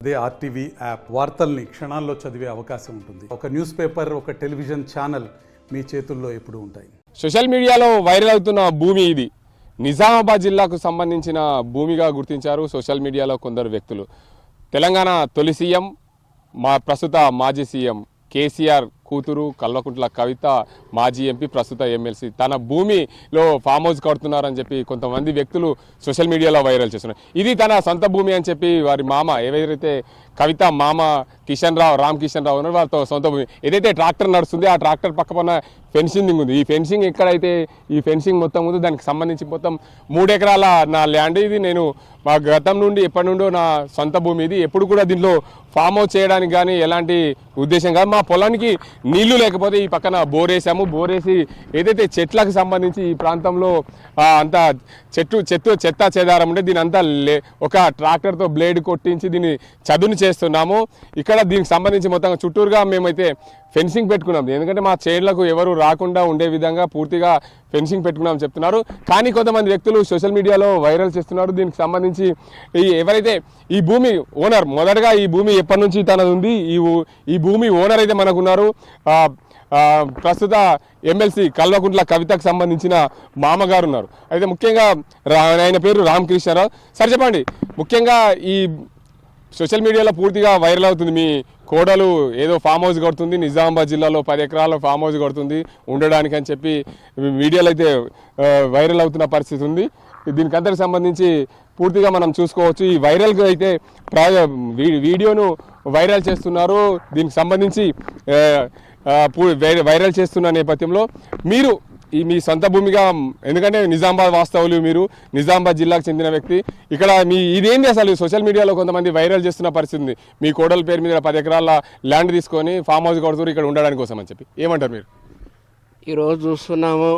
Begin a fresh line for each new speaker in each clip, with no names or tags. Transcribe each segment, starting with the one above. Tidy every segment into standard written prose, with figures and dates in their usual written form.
అదే RTV app వార్తల్ని క్షణాల్లో చదివే అవకాశం ఉంటుంది. ఒక న్యూస్ పేపర్, ఒక టెలివిజన్ ఛానల్ మీ చేతుల్లో ఎప్పుడూ ఉంటాయి.
సోషల్ మీడియాలో వైరల్ అవుతున్న భూమి ఇది నిజామాబాద్ జిల్లాకు సంబంధించిన భూమిగా గుర్తించారు సోషల్ మీడియాలో కొందరు వ్యక్తులు. తెలంగాణ తొలి సీఎం, ప్రస్తుత మాజీ సీఎం కేసీఆర్ కూతురు కల్వకుంట్ల కవిత, మాజీ ఎంపీ, ప్రస్తుత ఎమ్మెల్సీ తన భూమిలో ఫామ్ హౌస్ కడుతున్నారని చెప్పి కొంతమంది వ్యక్తులు సోషల్ మీడియాలో వైరల్ చేస్తున్నారు. ఇది తన సొంత భూమి అని చెప్పి వారి మామ, ఏవైతే కవిత మామ రామ్ కిషన్ రావు ఉన్నారు, వాళ్ళతో సొంత భూమి. ఏదైతే ట్రాక్టర్ నడుస్తుంది ఆ ట్రాక్టర్ పక్కన ఫెన్సింగ్ ఉంది. ఈ ఫెన్సింగ్ ఎక్కడైతే ఈ ఫెన్సింగ్ మొత్తం ఉంది దానికి సంబంధించి మొత్తం 3 ఎకరాల నా ల్యాండ్. ఇది నేను మా గతం నుండి ఎప్పటి నుండో నా సొంత భూమి. ఇది ఎప్పుడు కూడా దీంట్లో ఫామ్ హౌస్ చేయడానికి కానీ ఎలాంటి ఉద్దేశం కాదు. మా పొలానికి నీళ్లు లేకపోతే ఈ పక్కన బోరేసాము. బోరేసి ఏదైతే చెట్లకు సంబంధించి ఈ ప్రాంతంలో అంతా చెత్త చెదారం ఉంటే దీని అంతా ఒక ట్రాక్టర్తో బ్లేడ్ కొట్టించి దీన్ని చదును చేస్తున్నాము. ఇక్కడ దీనికి సంబంధించి మొత్తం చుట్టూరుగా మేమైతే ఫెన్సింగ్ పెట్టుకున్నాం. ఎందుకంటే మా చేనులకు ఎవరు రాకుండా ఉండే విధంగా పూర్తిగా ఫెన్సింగ్ పెట్టుకున్నాం చెప్తున్నారు. కానీ కొంతమంది వ్యక్తులు సోషల్ మీడియాలో వైరల్ చేస్తున్నారు. దీనికి సంబంధించి ఎవరైతే ఈ భూమి ఓనర్, మొదటగా ఈ భూమి ఎప్పటి నుంచి తనది ఉంది, ఈ భూమి ఓనర్ అయితే మనకున్నారు ప్రస్తుత ఎమ్మెల్సీ కల్వకుంట్ల కవితకు సంబంధించిన మామగారు ఉన్నారు. అయితే ముఖ్యంగా ఆయన పేరు రామ్ కిషన్ రావు. సార్ చెప్పండి, ముఖ్యంగా ఈ సోషల్ మీడియాలో పూర్తిగా వైరల్ అవుతుంది మీ కోడలు ఏదో ఫామ్ హౌస్ కడుతుంది, నిజామాబాద్ జిల్లాలో 10 ఎకరాల ఫామ్ హౌస్ కడుతుంది ఉండడానికి అని చెప్పి మీడియాలో అయితే వైరల్ అవుతున్న పరిస్థితి ఉంది. దీనికి అంతకు సంబంధించి పూర్తిగా మనం చూసుకోవచ్చు. ఈ వైరల్గా అయితే వీడియోను వైరల్ చేస్తున్నారు. దీనికి సంబంధించి వైరల్ చేస్తున్న నేపథ్యంలో మీరు మీ సొంత భూమిగా, ఎందుకంటే నిజామాబాద్ వాస్తవులు, మీరు నిజామాబాద్ జిల్లాకు చెందిన వ్యక్తి, ఇక్కడ ఇదేంటి అసలు సోషల్ మీడియాలో కొంతమంది వైరల్ చేస్తున్న పరిస్థితి ఉంది. మీ కోడల పేరు మీద 10 ఎకరాల ల్యాండ్ తీసుకొని ఫామ్ హౌస్ కడుతున్నారు ఇక్కడ ఉండడానికి కోసం అని చెప్పి, ఏమంటారు మీరు?
ఈరోజు చూస్తున్నాము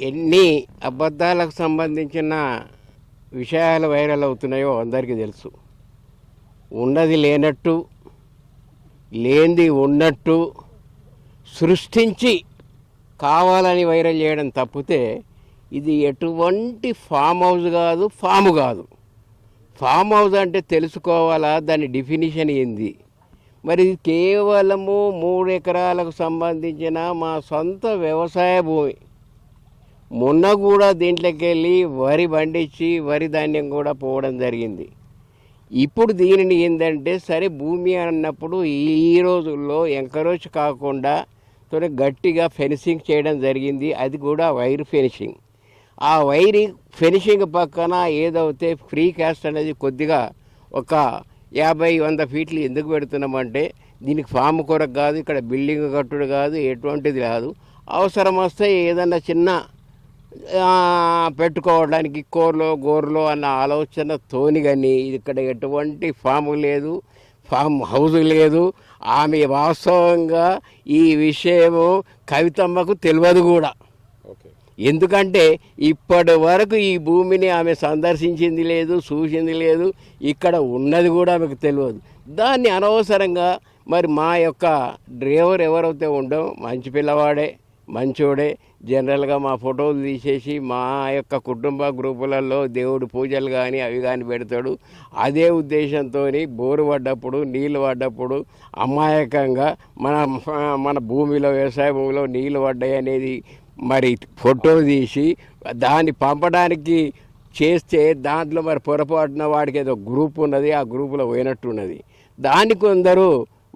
ఎన్ని అబద్ధాలకు సంబంధించిన విషయాలు వైరల్ అవుతున్నాయో అందరికీ తెలుసు. ఉన్నది లేనట్టు, లేనిది ఉన్నట్టు సృష్టించి కావాలని వైరల్ చేయడం తప్పితే ఇది ఎటువంటి ఫామ్ హౌస్ కాదు, ఫాము కాదు. ఫామ్ హౌస్ అంటే తెలుసుకోవాలా, దాని డెఫినిషన్ ఏంది. మరి ఇది కేవలము 3 ఎకరాలకు సంబంధించిన మా సొంత వ్యవసాయ భూమి. మొన్న కూడా దీంట్లోకి వెళ్ళి వరి పండించి వరి ధాన్యం కూడా పోవడం జరిగింది. ఇప్పుడు దీనిని ఏంటంటే సరే భూమి అన్నప్పుడు ఈ రోజుల్లో ఎంకరేజ్ కాకుండా గట్టిగా ఫెన్సింగ్ చేయడం జరిగింది. అది కూడా వైర్ ఫెన్సింగ్. ఆ వైర్ ఫెన్సింగ్ పక్కన ఏదైతే ఫ్రీ కాస్ట్ అనేది కొద్దిగా ఒక 50-100 ఫీట్లు ఎందుకు పెడుతున్నామంటే దీనికి ఫామ్ కొరకు కాదు, ఇక్కడ బిల్డింగ్ కట్టుడు కాదు, ఎటువంటిది కాదు. అవసరం వస్తే ఏదన్నా చిన్న పెట్టుకోవడానికి గోర్లో అన్న ఆలోచనతోని. కానీ ఇక్కడ ఎటువంటి ఫాము లేదు, ఫామ్ హౌస్ లేదు. ఆమె వాస్తవంగా ఈ విషయము కవితమ్మకు తెలియదు కూడా. ఎందుకంటే ఇప్పటి వరకు ఈ భూమిని ఆమె సందర్శించింది లేదు, చూసింది లేదు, ఇక్కడ ఉన్నది కూడా ఆమెకు తెలియదు. దాన్ని అనవసరంగా మరి మా యొక్క డ్రైవర్ ఎవరైతే ఉండో మంచి పిల్లవాడే, మంచోడే, జనరల్గా మా ఫోటోలు తీసేసి మా యొక్క కుటుంబ గ్రూపులలో దేవుడి పూజలు కానీ అవి కానీ పెడతాడు. అదే ఉద్దేశంతో బోరు పడ్డప్పుడు, నీళ్ళు పడ్డప్పుడు అమాయకంగా మన భూమిలో, వ్యవసాయ భూమిలో నీళ్ళు పడ్డాయి అనేది మరి ఫోటో తీసి దాన్ని పంపడానికి చేస్తే దాంట్లో మరి పొరపాటున వాడికి ఏదో గ్రూప్ ఉన్నది, ఆ గ్రూపులో పోయినట్టున్నది. దాన్ని కొందరు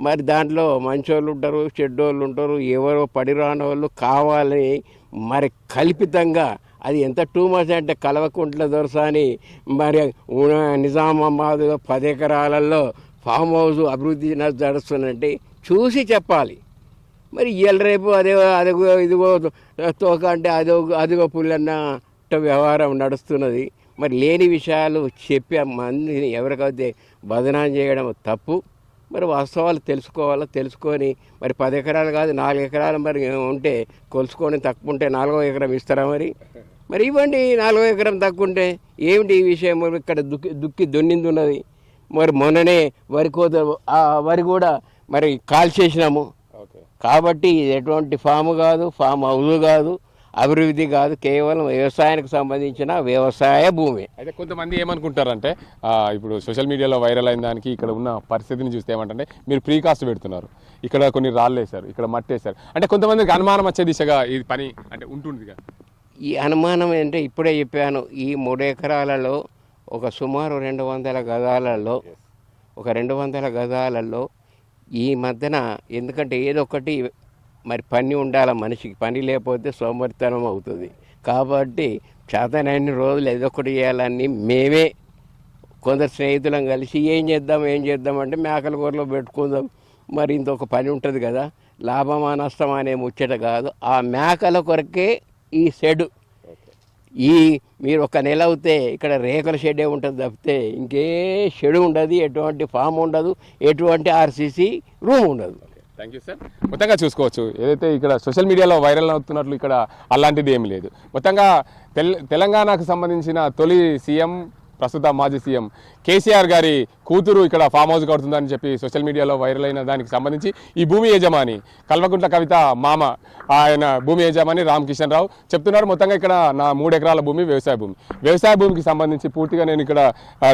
మరి దాంట్లో మంచోళ్ళు ఉంటారు, చెడ్డోళ్ళు ఉంటారు, ఎవరో పడిరాని వాళ్ళు కావాలని మరి కల్పితంగా, అది ఎంత టూ మచ్ అంటే కల్వకుంట్ల దొరసాని మరి నిజామాబాద్లో 10 ఎకరాలలో ఫామ్ హౌస్ అభివృద్ధి జరుస్తుందంటే చూసి చెప్పాలి. మరి ఇవాళ రేపు ఇదిగో తోక అంటే అదిగో పుల్లన్న వ్యవహారం నడుస్తున్నది. మరి లేని విషయాలు చెప్పి మందిని ఎవరికైతే బదనాం చేయడం తప్పు. మరి వాస్తవాలు తెలుసుకొని మరి 10 ఎకరాలు కాదు 4 ఎకరాలు మరి ఉంటే కొలుసుకొని తక్కువ ఉంటే 4వ ఎకరం ఇస్తారా? మరి ఇవ్వండి. 4వ ఎకరం తక్కువ ఉంటే ఏమిటి ఈ విషయం? ఇక్కడ దుక్కి దున్నింది ఉన్నది. మరి మొన్ననే వరి కూడా మరి కాల్ చేసినాము. కాబట్టి ఇది ఎటువంటి ఫాము కాదు, ఫామ్ హౌస్ కాదు. అభివృద్ధి కాదు, కేవలం వ్యవసాయానికి సంబంధించిన వ్యవసాయ భూమి.
అయితే కొంతమంది ఏమనుకుంటారంటే ఇప్పుడు సోషల్ మీడియాలో వైరల్ అయిన దానికి ఇక్కడ ఉన్న పరిస్థితిని చూస్తే ఏమంటే మీరు ప్రీకాస్ట్ పెడుతున్నారు, ఇక్కడ కొన్ని రాళ్ళు వేశారు, ఇక్కడ మట్టి వేశారు, అంటే కొంతమందికి అనుమానం వచ్చే దిశగా ఈ పని అంటే ఉంటుందిగా.
ఈ అనుమానం అంటే ఇప్పుడే చెప్పాను, ఈ 3 ఎకరాలలో ఒక సుమారు 200 గజాలలో ఒక 200 గజాలలో ఈ మధ్యన, ఎందుకంటే ఏదో ఒకటి మరి పని ఉండాలి మనిషికి, పని లేకపోతే సోమరితనం అవుతుంది. కాబట్టి చేతనన్ని రోజులు ఏదో ఒకటి చేయాలని మేమే కొందరు స్నేహితులం కలిసి ఏం చేద్దాం అంటే మేకల కూరలో పెట్టుకుందాం, మరి ఇంకొక పని ఉంటుంది కదా, లాభమా నష్టమా అనే ముచ్చట కాదు, ఆ మేకల కొరకే ఈ షెడ్. మీరు ఒక నెల అవుతే ఇక్కడ రేకుల షెడ్డే ఉంటుంది తప్పితే ఇంకే షెడ్ ఉండదు, ఎటువంటి ఫామ్ ఉండదు, ఎటువంటి ఆర్సీసీ రూమ్ ఉండదు.
Thank you sir. మొత్తంగా చూసుకోవచ్చు, ఏదైతే ఇక్కడ సోషల్ మీడియాలో వైరల్ అవుతున్నట్లు ఇక్కడ అలాంటిది ఏమి లేదు. మొత్తంగా తెలంగాణకు సంబంధించిన తొలి సీఎం, ప్రస్తుత మాజీ సీఎం కేసీఆర్ గారి కూతురు ఇక్కడ ఫామ్ హౌస్ కడుతుందని చెప్పి సోషల్ మీడియాలో వైరల్ అయిన దానికి సంబంధించి ఈ భూమి యజమాని కల్వకుంట్ల కవిత మామ, ఆయన భూమి యజమాని రామకిషన్ రావు చెప్తున్నారు, మొత్తంగా ఇక్కడ నా 3 ఎకరాల భూమి వ్యవసాయ భూమికి సంబంధించి పూర్తిగా నేను ఇక్కడ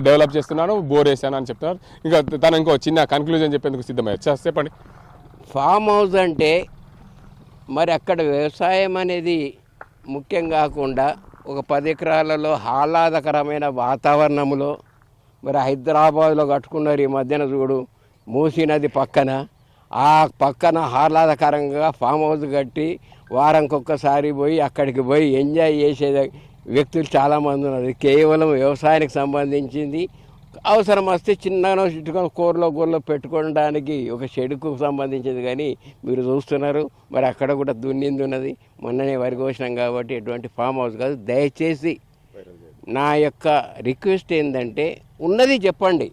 డెవలప్ చేస్తున్నాను, బోర్ వేసాను అని చెప్తున్నారు. ఇంకా తను ఇంకో చిన్న కన్క్లూజన్ చెప్పేందుకు సిద్ధమయ్యారు. చెప్పండి.
ఫామ్ హౌస్ అంటే మరి అక్కడ వ్యవసాయం అనేది ముఖ్యం కాకుండా ఒక 10 ఎకరాలలో ఆహ్లాదకరమైన వాతావరణంలో, మరి హైదరాబాద్లో కట్టుకున్నారు ఈ మధ్యన చూడు మూసీ నది పక్కన, ఆ పక్కన ఆహ్లాదకరంగా ఫామ్ హౌస్ కట్టి వారానికి ఒక్కసారి పోయి అక్కడికి పోయి ఎంజాయ్ చేసే వ్యక్తులు చాలామంది ఉన్నారు. కేవలం వ్యవసాయానికి సంబంధించింది, అవసరం వస్తే చిన్నగా చిట్టుకొని కూరలో పెట్టుకోవడానికి ఒక షెడ్కు సంబంధించింది. కానీ మీరు చూస్తున్నారు మరి అక్కడ కూడా దున్నింది ఉన్నది, మొన్ననే వరి కోసినాం కాబట్టి ఎటువంటి ఫామ్ హౌస్ కాదు. దయచేసి నా యొక్క రిక్వెస్ట్ ఏంటంటే ఉన్నది చెప్పండి,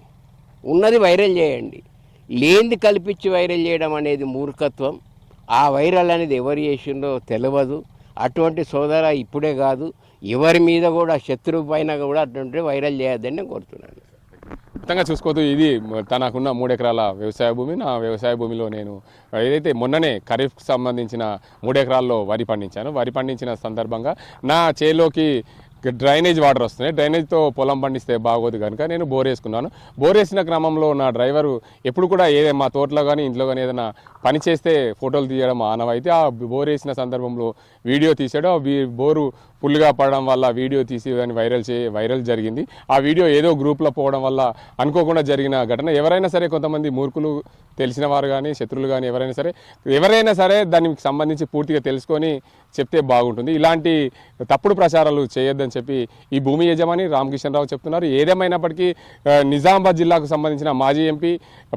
ఉన్నది వైరల్ చేయండి, లేనిది కల్పించి వైరల్ చేయడం అనేది మూర్ఖత్వం. ఆ వైరల్ అనేది ఎవరు చేసిందో తెలియదు. అటువంటి సోదర ఇప్పుడే కాదు, ఎవరి మీద కూడా శత్రువు పైన కూడా అటువంటి వైరల్ చేయొద్దని నేను కోరుతున్నాను.
మొత్తంగా చూసుకోవద్దు, ఇది తనకున్న 3 ఎకరాల వ్యవసాయ భూమి. నా వ్యవసాయ భూమిలో నేను ఏదైతే మొన్ననే ఖరీఫ్కి సంబంధించిన 3 ఎకరాల్లో వరి పండించాను. వరి పండించిన సందర్భంగా నా చేలోకి డ్రైనేజ్ వాటర్ వస్తున్నాయి, డ్రైనేజ్తో పొలం పండిస్తే బాగోదు కనుక నేను బోర్ వేసుకున్నాను. బోర్ వేసిన క్రమంలో నా డ్రైవరు ఎప్పుడు కూడా మా తోటలో కానీ ఇంట్లో కానీ ఏదైనా పని చేస్తే ఫోటోలు తీయడం ఆనవాయితీ. ఆ బోర్ వేసిన సందర్భంలో వీడియో తీసాడు. ఆ బోరు ఫుల్గా పడడం వల్ల వీడియో తీసి దాన్ని వైరల్ జరిగింది. ఆ వీడియో ఏదో గ్రూప్లో పోవడం వల్ల అనుకోకుండా జరిగిన ఘటన. ఎవరైనా సరే, కొంతమంది మూర్ఖులు, తెలిసిన వారు కానీ శత్రువులు కానీ ఎవరైనా సరే దానికి సంబంధించి పూర్తిగా తెలుసుకొని చెప్తే బాగుంటుంది. ఇలాంటి తప్పుడు ప్రచారాలు చేయొద్దని చెప్పి ఈ భూమి యజమాని రామకిషన్ రావు చెప్తున్నారు. ఏదేమైనప్పటికీ నిజామాబాద్ జిల్లాకు సంబంధించిన మాజీ ఎంపీ,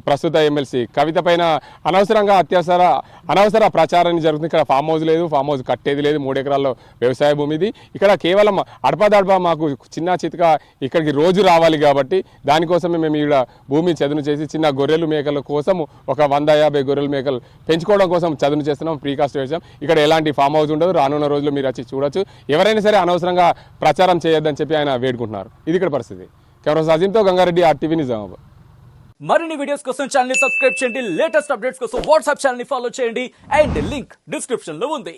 ప్రస్తుత ఎమ్మెల్సీ కవిత పైన అనవసర ప్రచారాన్ని జరుగుతుంది. ఇక్కడ ఫామ్ హౌస్ లేదు, ఫామ్ హౌస్ కట్టేది లేదు, 3 ఎకరాల్లో వ్యవసాయ భూమి ఇది. ఇక్కడ కేవలం అడపదడప మాకు చిన్న చితక ఇక్కడికి రోజు రావాలి కాబట్టి దానికోసమే మేము ఇక్కడ భూమి చదును చేసి చిన్న గొర్రెలు మేకల కోసం ఒక 150 గొర్రెలు మేకలు పెంచుకోవడం కోసం చదును చేస్తున్నాం, ప్రీకాస్ట్ వేసాం. ఇక్కడ ఎలాంటి ఫామ్ హౌస్ ఉండదు. రానున్న రోజుల్లో మీరు వచ్చి చూడొచ్చు. ఎవరైనా సరే అనవసరంగా ప్రచారం చేయొద్దని చెప్పి ఆయన వేడుకుంటున్నారు. ఇది ఇక్కడ పరిస్థితి. కెమెరా సాజింతో గంగారెడ్డి, RTV నిజామాబాద్.
మరిన్ని వీడియోస్ కోసం ఛానల్ ని సబ్స్క్రైబ్ చేయండి, లేటెస్ట్ అప్డేట్స్ కోసం వాట్సాప్ ఛానల్ ని ఫాలో చేయండి, అండ్ లింక్ డిస్క్రిప్షన్ లో ఉంది.